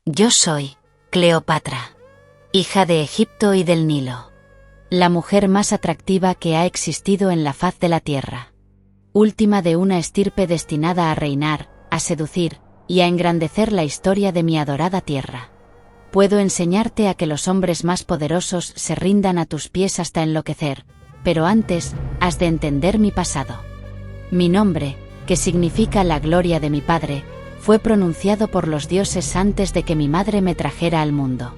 Yo soy Cleopatra, hija de Egipto y del Nilo. La mujer más atractiva que ha existido en la faz de la tierra. Última de una estirpe destinada a reinar, a seducir y a engrandecer la historia de mi adorada tierra. Puedo enseñarte a que los hombres más poderosos se rindan a tus pies hasta enloquecer, pero antes has de entender mi pasado. Mi nombre, que significa la gloria de mi padre, fue pronunciado por los dioses antes de que mi madre me trajera al mundo.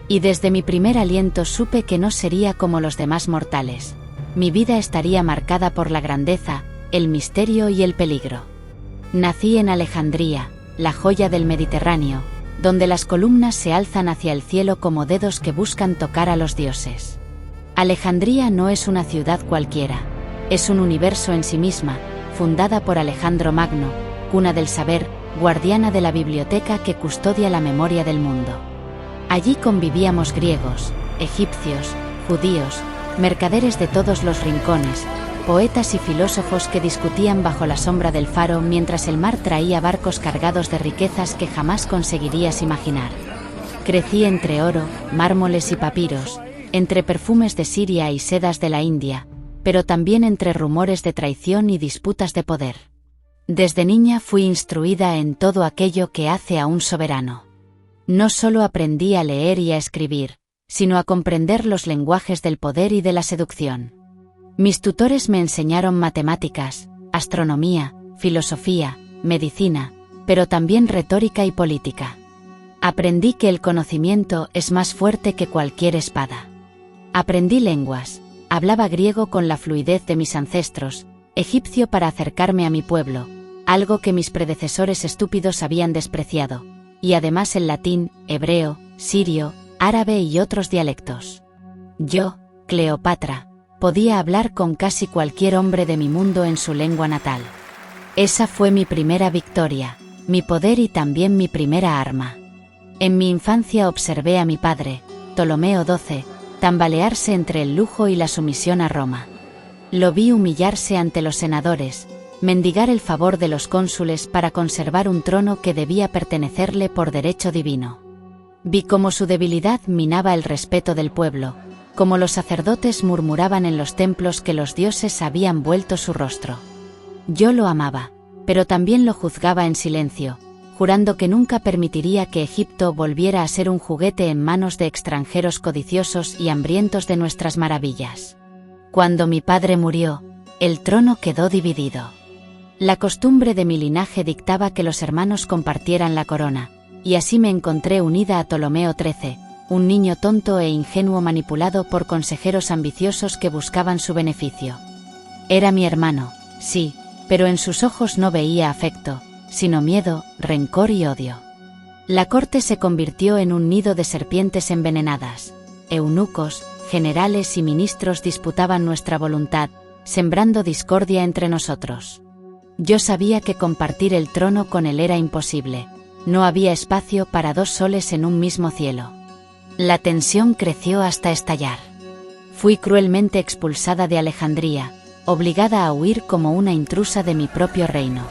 Y desde mi primer aliento supe que no sería como los demás mortales. Mi vida estaría marcada por la grandeza, el misterio y el peligro. Nací en Alejandría, la joya del Mediterráneo, donde las columnas se alzan hacia el cielo como dedos que buscan tocar a los dioses. Alejandría no es una ciudad cualquiera, es un universo en sí misma, fundada por Alejandro Magno, cuna del saber, guardiana de la biblioteca que custodia la memoria del mundo. Allí convivíamos griegos, egipcios, judíos, mercaderes de todos los rincones, poetas y filósofos que discutían bajo la sombra del faro mientras el mar traía barcos cargados de riquezas que jamás conseguirías imaginar. Crecí entre oro, mármoles y papiros, entre perfumes de Siria y sedas de la India, pero también entre rumores de traición y disputas de poder. Desde niña fui instruida en todo aquello que hace a un soberano. No solo aprendí a leer y a escribir, sino a comprender los lenguajes del poder y de la seducción. Mis tutores me enseñaron matemáticas, astronomía, filosofía, medicina, pero también retórica y política. Aprendí que el conocimiento es más fuerte que cualquier espada. Aprendí lenguas, hablaba griego con la fluidez de mis ancestros, egipcio para acercarme a mi pueblo, algo que mis predecesores estúpidos habían despreciado, y además el latín, hebreo, sirio, árabe y otros dialectos. Yo, Cleopatra, podía hablar con casi cualquier hombre de mi mundo en su lengua natal. Esa fue mi primera victoria, mi poder y también mi primera arma. En mi infancia observé a mi padre, Ptolomeo XII, tambalearse entre el lujo y la sumisión a Roma. Lo vi humillarse ante los senadores, mendigar el favor de los cónsules para conservar un trono que debía pertenecerle por derecho divino. Vi cómo su debilidad minaba el respeto del pueblo, como los sacerdotes murmuraban en los templos que los dioses habían vuelto su rostro. Yo lo amaba, pero también lo juzgaba en silencio, jurando que nunca permitiría que Egipto volviera a ser un juguete en manos de extranjeros codiciosos y hambrientos de nuestras maravillas. Cuando mi padre murió, el trono quedó dividido. La costumbre de mi linaje dictaba que los hermanos compartieran la corona, y así me encontré unida a Ptolomeo XIII, un niño tonto e ingenuo manipulado por consejeros ambiciosos que buscaban su beneficio. Era mi hermano, sí, pero en sus ojos no veía afecto, sino miedo, rencor y odio. La corte se convirtió en un nido de serpientes envenenadas. Eunucos, generales y ministros disputaban nuestra voluntad, sembrando discordia entre nosotros. Yo sabía que compartir el trono con él era imposible. No había espacio para dos soles en un mismo cielo. La tensión creció hasta estallar. Fui cruelmente expulsada de Alejandría, obligada a huir como una intrusa de mi propio reino.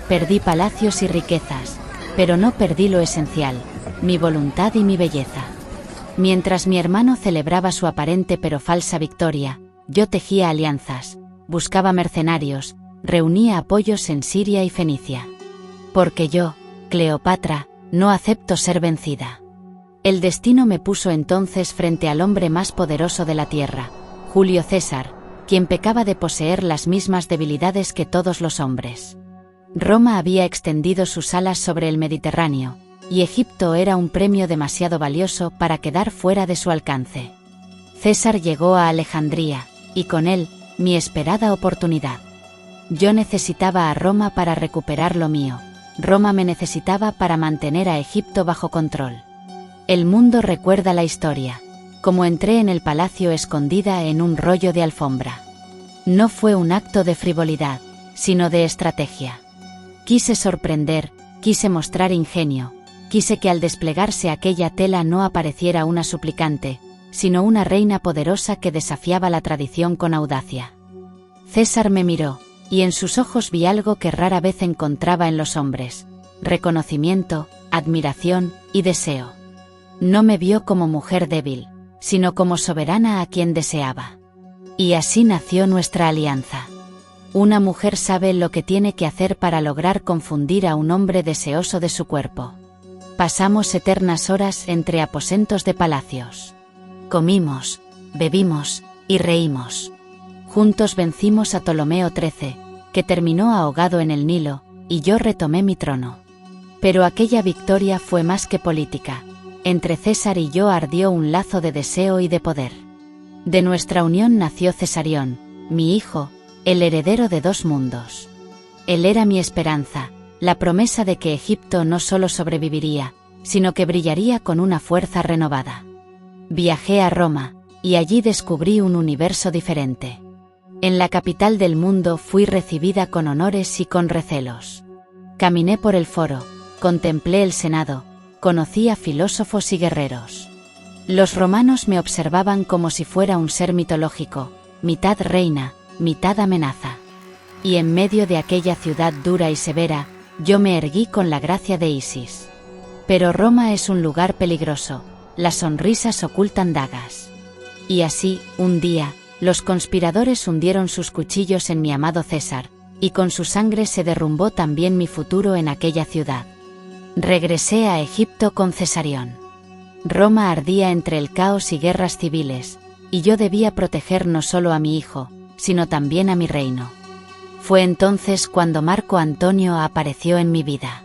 Perdí palacios y riquezas, pero no perdí lo esencial, mi voluntad y mi belleza. Mientras mi hermano celebraba su aparente pero falsa victoria, yo tejía alianzas, buscaba mercenarios, reunía apoyos en Siria y Fenicia. Porque yo, Cleopatra, no acepto ser vencida. El destino me puso entonces frente al hombre más poderoso de la tierra, Julio César, quien pecaba de poseer las mismas debilidades que todos los hombres. Roma había extendido sus alas sobre el Mediterráneo, y Egipto era un premio demasiado valioso para quedar fuera de su alcance. César llegó a Alejandría, y con él, mi esperada oportunidad. Yo necesitaba a Roma para recuperar lo mío. Roma me necesitaba para mantener a Egipto bajo control. El mundo recuerda la historia, como entré en el palacio escondida en un rollo de alfombra. No fue un acto de frivolidad, sino de estrategia. Quise sorprender, quise mostrar ingenio, quise que al desplegarse aquella tela no apareciera una suplicante, sino una reina poderosa que desafiaba la tradición con audacia. César me miró, y en sus ojos vi algo que rara vez encontraba en los hombres: reconocimiento, admiración y deseo. No me vio como mujer débil, sino como soberana a quien deseaba. Y así nació nuestra alianza. Una mujer sabe lo que tiene que hacer para lograr confundir a un hombre deseoso de su cuerpo. Pasamos eternas horas entre aposentos de palacios. Comimos, bebimos y reímos. Juntos vencimos a Ptolomeo XIII, que terminó ahogado en el Nilo, y yo retomé mi trono. Pero aquella victoria fue más que política. Entre César y yo ardió un lazo de deseo y de poder. De nuestra unión nació Cesarión, mi hijo, el heredero de 2 mundos. Él era mi esperanza, la promesa de que Egipto no solo sobreviviría, sino que brillaría con una fuerza renovada. Viajé a Roma, y allí descubrí un universo diferente. En la capital del mundo fui recibida con honores y con recelos. Caminé por el foro, contemplé el Senado, conocí a filósofos y guerreros. Los romanos me observaban como si fuera un ser mitológico, mitad reina, mitad amenaza. Y en medio de aquella ciudad dura y severa, yo me erguí con la gracia de Isis. Pero Roma es un lugar peligroso, las sonrisas ocultan dagas. Y así, un día, los conspiradores hundieron sus cuchillos en mi amado César, y con su sangre se derrumbó también mi futuro en aquella ciudad. Regresé a Egipto con Cesarión. Roma ardía entre el caos y guerras civiles, y yo debía proteger no solo a mi hijo, sino también a mi reino. Fue entonces cuando Marco Antonio apareció en mi vida.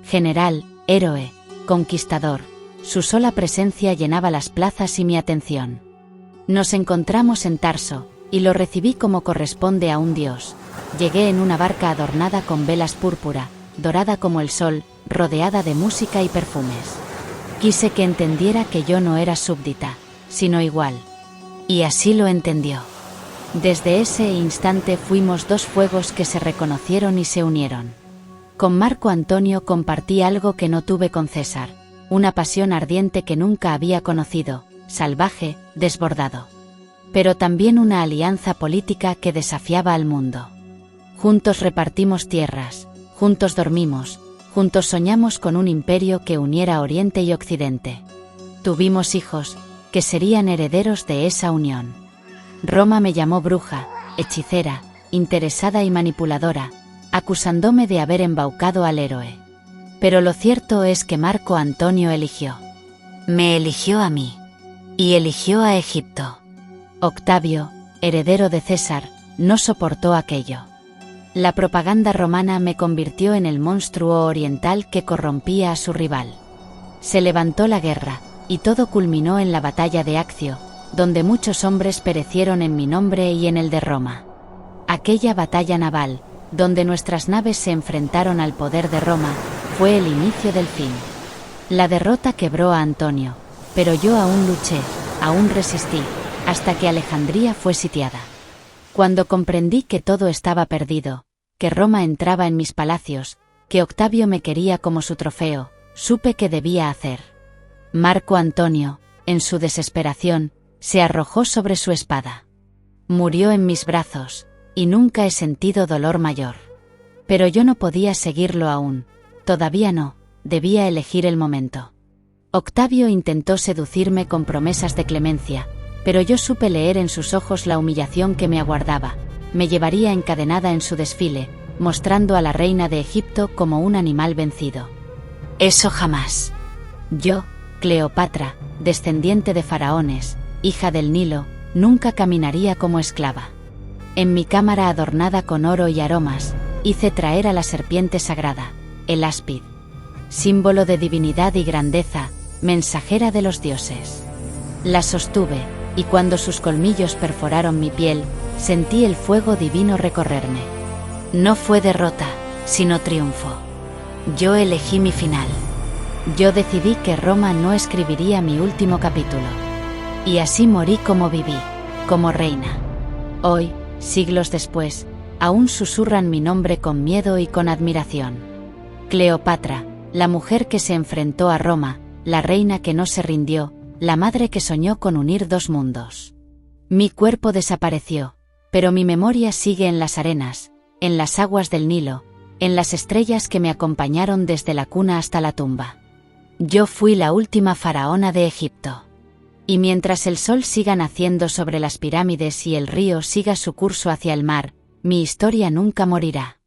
General, héroe, conquistador, su sola presencia llenaba las plazas y mi atención. Nos encontramos en Tarso, y lo recibí como corresponde a un dios. Llegué en una barca adornada con velas púrpura, dorada como el sol, rodeada de música y perfumes. Quise que entendiera que yo no era súbdita, sino igual. Y así lo entendió. Desde ese instante fuimos 2 fuegos que se reconocieron y se unieron. Con Marco Antonio compartí algo que no tuve con César, una pasión ardiente que nunca había conocido, salvaje, desbordado. Pero también una alianza política que desafiaba al mundo. Juntos repartimos tierras, juntos dormimos, juntos soñamos con un imperio que uniera Oriente y Occidente. Tuvimos hijos, que serían herederos de esa unión. Roma me llamó bruja, hechicera, interesada y manipuladora, acusándome de haber embaucado al héroe. Pero lo cierto es que Marco Antonio eligió. Me eligió a mí. Y eligió a Egipto. Octavio, heredero de César, no soportó aquello. La propaganda romana me convirtió en el monstruo oriental que corrompía a su rival. Se levantó la guerra, y todo culminó en la batalla de Accio, donde muchos hombres perecieron en mi nombre y en el de Roma. Aquella batalla naval, donde nuestras naves se enfrentaron al poder de Roma, fue el inicio del fin. La derrota quebró a Antonio, pero yo aún luché, aún resistí, hasta que Alejandría fue sitiada. Cuando comprendí que todo estaba perdido, que Roma entraba en mis palacios, que Octavio me quería como su trofeo, supe qué debía hacer. Marco Antonio, en su desesperación, se arrojó sobre su espada. Murió en mis brazos, y nunca he sentido dolor mayor. Pero yo no podía seguirlo aún, todavía no, debía elegir el momento. Octavio intentó seducirme con promesas de clemencia, pero yo supe leer en sus ojos la humillación que me aguardaba. Me llevaría encadenada en su desfile, mostrando a la reina de Egipto como un animal vencido. Eso jamás. Yo, Cleopatra, descendiente de faraones, hija del Nilo, nunca caminaría como esclava. En mi cámara adornada con oro y aromas, hice traer a la serpiente sagrada, el áspid. Símbolo de divinidad y grandeza, mensajera de los dioses. La sostuve, y cuando sus colmillos perforaron mi piel, sentí el fuego divino recorrerme. No fue derrota, sino triunfo. Yo elegí mi final. Yo decidí que Roma no escribiría mi último capítulo. Y así morí como viví, como reina. Hoy, siglos después, aún susurran mi nombre con miedo y con admiración. Cleopatra, la mujer que se enfrentó a Roma, la reina que no se rindió, la madre que soñó con unir 2 mundos. Mi cuerpo desapareció, pero mi memoria sigue en las arenas, en las aguas del Nilo, en las estrellas que me acompañaron desde la cuna hasta la tumba. Yo fui la última faraona de Egipto. Y mientras el sol siga naciendo sobre las pirámides y el río siga su curso hacia el mar, mi historia nunca morirá.